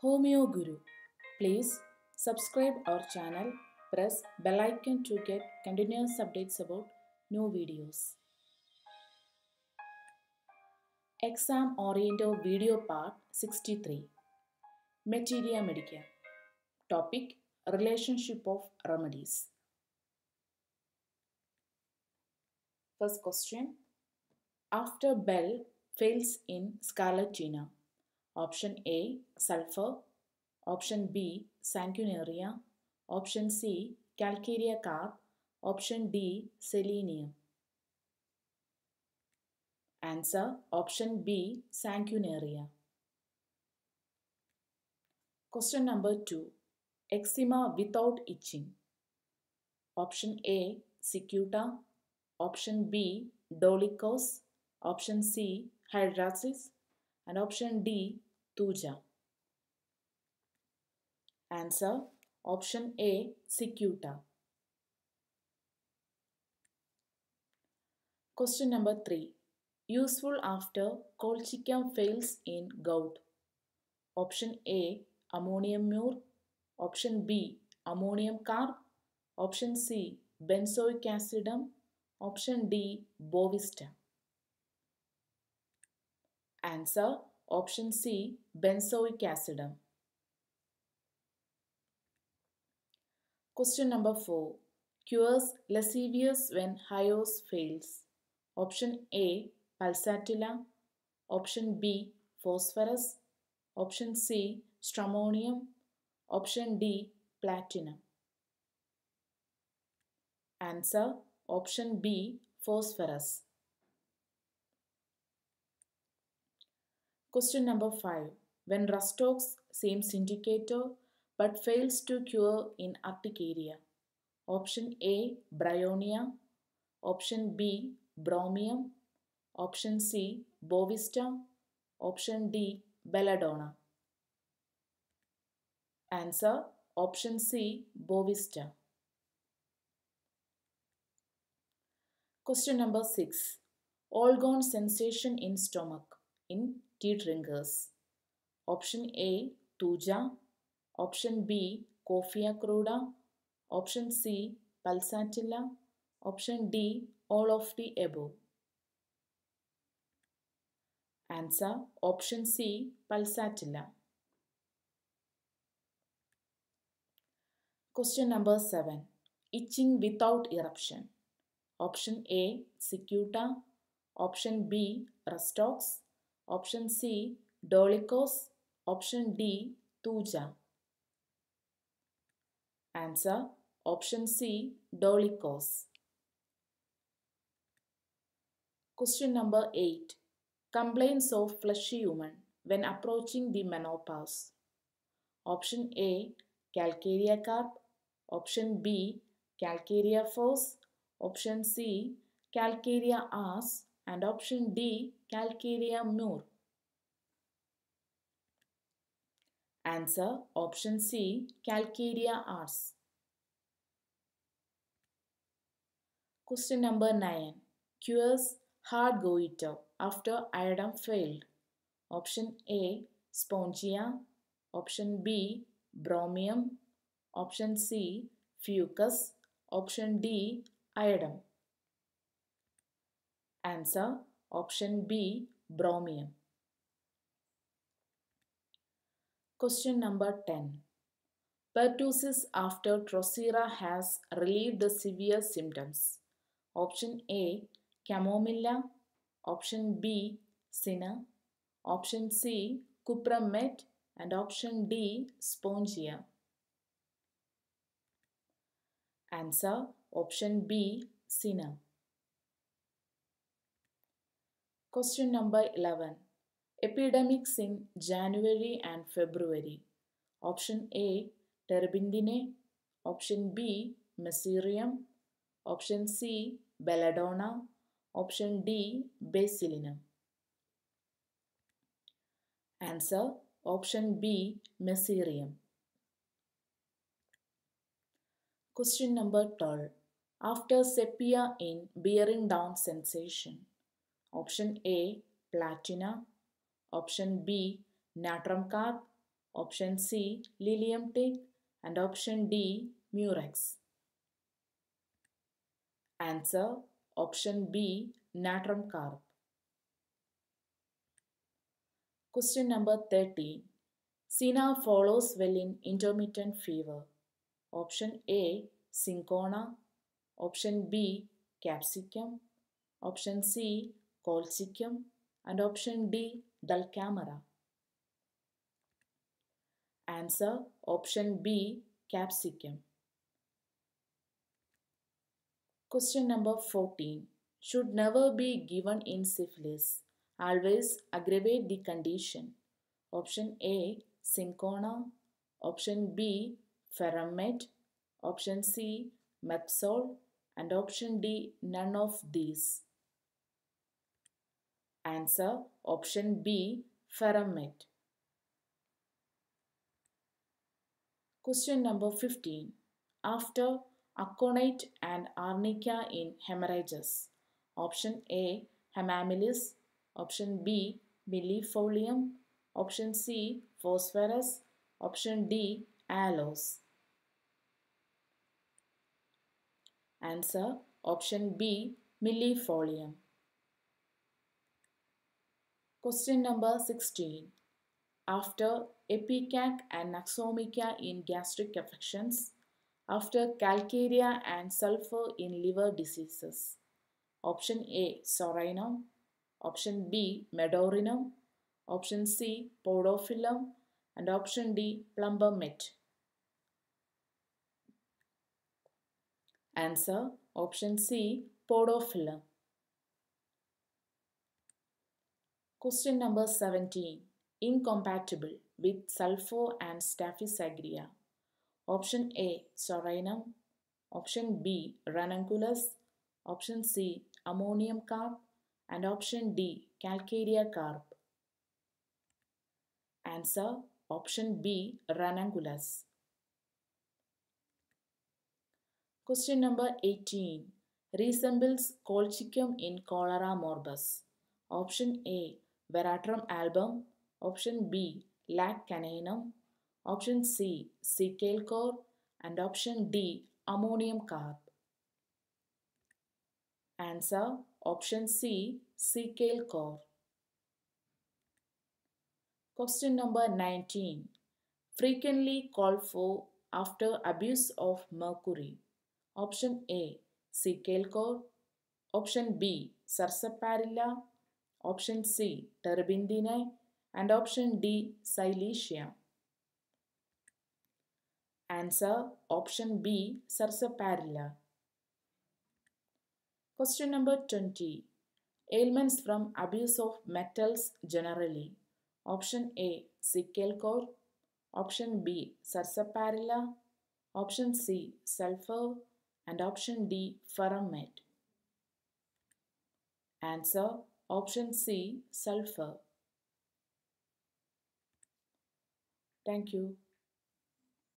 HomeeoGuru. Please subscribe our channel, press bell icon to get continuous updates about new videos. Exam Oriented Video Part 63 Materia Medica. Topic: Relationship of remedies. First question. After bell fails in scarlatina. Option A, sulfur. Option B, sanguinaria. Option C, calcarea carb. Option D, selenium. Answer: Option B, sanguinaria. Question number 2. Eczema without itching. Option A, cicuta. Option B, dolichos. Option C, hydrasis. And option D, thuja. Answer: Option A, cicuta. Question number 3. Useful after colchicum fails in gout. Option A, ammonium mure. Option B, ammonium carb. Option C, benzoic acidum. Option D, bovista. Answer: Option C, benzoic acidum. Question number 4. Cures lascivious when Hyos fails. Option A, pulsatilla. Option B, phosphorus. Option C, stramonium. Option D, platinum. Answer: Option B, phosphorus. Question number 5. When Rustox seems indicator but fails to cure in urticaria. Option A, bryonia. Option B, bromium. Option C, bovista. Option D, belladonna. Answer: Option C, bovista. Question number 6. All-gone sensation in stomach in tea drinkers. Option A, thuja. Option B, coffea cruda. Option C, pulsatilla. Option D, all of the above. Answer: Option C, pulsatilla. Question number 7. Itching without eruption. Option A, cicuta. Option B, rustox. Option C, dolichos. Option D, thuja. Answer: Option C, dolichos. Question number 8. Complaints of fleshy woman when approaching the menopause. Option A, calcarea carb. Option B, calcarea fos. Option C, calcarea ars. And option D, calcarea mure. Answer: Option C, calcarea ars. Question number 9. Cures hard goiter after iodine failed. Option A, spongia. Option B, bromium. Option C, fucus. Option D, iodine. Answer: Option B, bromium. Question number 10. Pertussis after Drosera has relieved the severe symptoms. Option A, chamomilla. Option B, cinna. Option C, cupramet. And option D, spongia. Answer: Option B, cinna. Question number 11. Epidemics in January and February. Option A, terebinthine. Option B, meserium. Option C, belladonna. Option D, basilinum. Answer: Option B, meserium. Question number 12. After sepia in bearing down sensation. Option A, platina. Option B, natrum carb. option C, lilium tick, and option D, murex. Answer, option B, natrum carp. Question number 13. Senna follows well in intermittent fever. Option A, cinchona. Option B, capsicum. Option C, colchicum. And option D, dulcamara. Answer, option B, capsicum. Question number 14. Should never be given in syphilis. Always aggravate the condition. Option A, cinchona. Option B, ferromate. Option C, mepsol. And option D, none of these. Answer, option B, ferromate. Question number 15. After aconite and arnica in hemorrhages. Option A, hemamelis. Option B, millefolium. Option C, phosphorus. Option D, aloes. Answer, option B, millefolium. Question number 16. After epicac and naxomica in gastric affections. After calcarea and sulfur in liver diseases. Option A, sorinum. Option B, medorinum. Option C, podophyllum. And option D, plumbermet. Answer, option C, podophyllum. Question number 17. Incompatible with sulfur and staphysagria. Option A, sorinum. Option B, ranunculus. Option C, ammonium carp. And option D, calcarea carp. Answer, option B, ranunculus. Question number 18. Resembles colchicum in cholera morbus. Option A, veratrum album. Option B, lac caninum. Option C, cecal core. And option D, ammonium carp. Answer, option C, cecal core. Question number 19. Frequently called for after abuse of mercury. Option A, cecal core. Option B, sarsaparilla. Option C, terebinthine. And option D, silicea. Answer, option B, sarsaparilla. Question number 20. Ailments from abuse of metals generally. Option A, cecal core. Option B, sarsaparilla. Option C, sulfur. And option D, ferromate. Answer, option C, sulfur. Thank you.